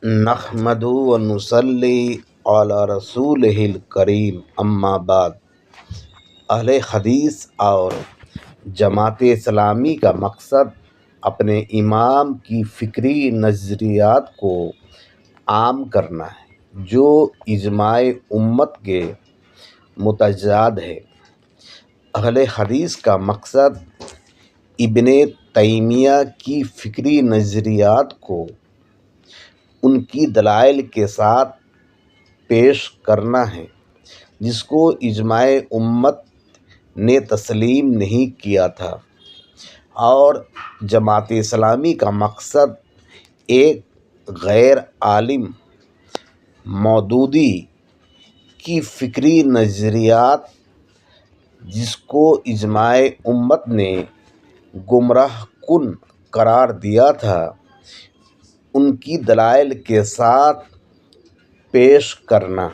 نحمدہ و نصلی علی رسولہ الکریم، اما بعد۔ اہل حدیث اور جماعت اسلامی کا مقصد اپنے امام کی فکری نظریات کو عام کرنا ہے، جو اجماع امت کے متضاد ہے۔ اہل حدیث کا مقصد ابن تیمیہ کی فکری نظریات کو ان کی دلائل کے ساتھ پیش کرنا ہے، جس کو اجماع امت نے تسلیم نہیں کیا تھا، اور جماعت اسلامی کا مقصد ایک غیر عالم مودودی کی فکری نظریات، جس کو اجماع امت نے گمراہ کن قرار دیا تھا، ان کی دلائل کے ساتھ پیش کرنا۔